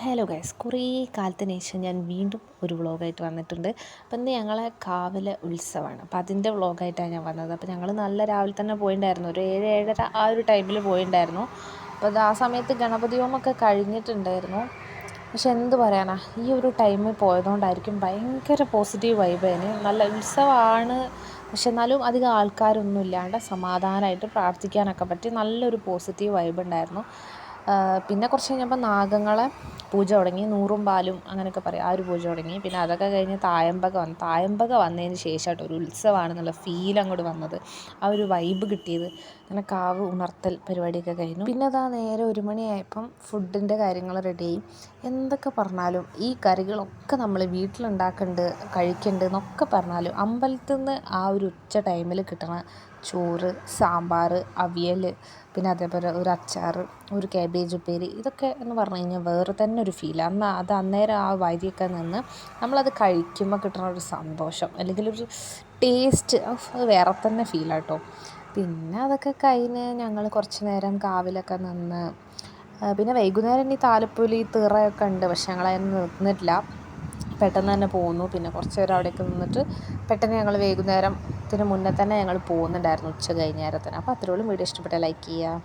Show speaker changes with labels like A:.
A: Hello guys, കുറേ കാലത്തിന് ശേഷം ഞാൻ വീണ്ടും ഒരു വ്ളോഗായിട്ട് വന്നിട്ടുണ്ട്. അപ്പം ഇന്ന് ഞങ്ങളെ കാവിലെ ഉത്സവമാണ്. അപ്പോൾ അതിൻ്റെ വ്ളോഗായിട്ടാണ് ഞാൻ വന്നത്. അപ്പോൾ ഞങ്ങൾ നല്ല രാവിലെ തന്നെ പോയിട്ടുണ്ടായിരുന്നു, ഒരു 7-7:30 ആ ഒരു ടൈമിൽ പോയിട്ടുണ്ടായിരുന്നു. അപ്പോൾ അത് ആ സമയത്ത് ഗണപതി ഹോമമൊക്കെ കഴിഞ്ഞിട്ടുണ്ടായിരുന്നു. പക്ഷെ എന്ത് പറയാനാ, ഈ ഒരു ടൈമിൽ പോയതുകൊണ്ടായിരിക്കും ഭയങ്കര പോസിറ്റീവ് വൈബേന്. നല്ല ഉത്സവമാണ്, പക്ഷെ എന്നാലും അധികം ആൾക്കാരൊന്നും ഇല്ലാണ്ട് സമാധാനമായിട്ട് പ്രാർത്ഥിക്കാനൊക്കെ പറ്റി നല്ലൊരു പോസിറ്റീവ് വൈബ് ഉണ്ടായിരുന്നു. പിന്നെ കുറച്ച് കഴിഞ്ഞപ്പോൾ നാഗങ്ങളെ പൂജ തുടങ്ങി, നൂറും പാലും അങ്ങനെയൊക്കെ പറയും, ആ ഒരു പൂജ തുടങ്ങി. പിന്നെ അതൊക്കെ കഴിഞ്ഞ് തായമ്പക വന്നതിന് ശേഷമായിട്ട് ഒരു ഉത്സവമാണെന്നുള്ള ഫീൽ അങ്ങോട്ട് വന്നത്, ആ ഒരു വൈബ് കിട്ടിയത്. അങ്ങനെ കാവ് ഉണർത്തൽ പരിപാടിയൊക്കെ കഴിഞ്ഞു. പിന്നെ അതാ നേരെ 1 മണിയായപ്പം ഫുഡിൻ്റെ കാര്യങ്ങൾ റെഡിയായി. എന്തൊക്കെ പറഞ്ഞാലും ഈ കറികളൊക്കെ നമ്മൾ വീട്ടിലുണ്ടാക്കുന്നുണ്ട്, കഴിക്കുന്നുണ്ട് എന്നൊക്കെ പറഞ്ഞാലും അമ്പലത്തിൽ നിന്ന് ആ ഒരു ഉച്ച ടൈമിൽ കിട്ടണ ചോറ്, സാമ്പാർ, അവിയൽ, പിന്നെ അതേപോലെ ഒരു അച്ചാർ, ഒരു കാബേജ് ഉപ്പേരി, ഇതൊക്കെ എന്ന് പറഞ്ഞു കഴിഞ്ഞാൽ വേറെ തന്നെ ഒരു ഫീലാണ്. അന്നേരം ആ വരിയൊക്കെ നിന്ന് നമ്മളത് കഴിക്കുമ്പോൾ കിട്ടുന്ന ഒരു സന്തോഷം, അല്ലെങ്കിൽ ഒരു ടേസ്റ്റ്, അത് വേറെ തന്നെ ഫീലാട്ടോ. പിന്നെ അതൊക്കെ കഴിഞ്ഞ് ഞങ്ങൾ കുറച്ച് നേരം കാവിലൊക്കെ നിന്ന്, പിന്നെ വൈകുന്നേരം ഇനി താലപ്പൊലി തിറയൊക്കെ ഉണ്ട്, പക്ഷെ ഞങ്ങളതിന് നിന്നിട്ടില്ല, പെട്ടെന്ന് തന്നെ പോന്നു. പിന്നെ കുറച്ച് നേരം അവിടെയൊക്കെ നിന്നിട്ട് പെട്ടെന്ന് ഞങ്ങൾ വൈകുന്നേരത്തിന് മുന്നേ തന്നെ ഞങ്ങൾ പോകുന്നുണ്ടായിരുന്നു, ഉച്ച കഴിഞ്ഞ നേരത്തിന്. അപ്പോൾ അത്രയോളം വീഡിയോ ഇഷ്ടപ്പെട്ടാൽ ലൈക്ക് ചെയ്യുക.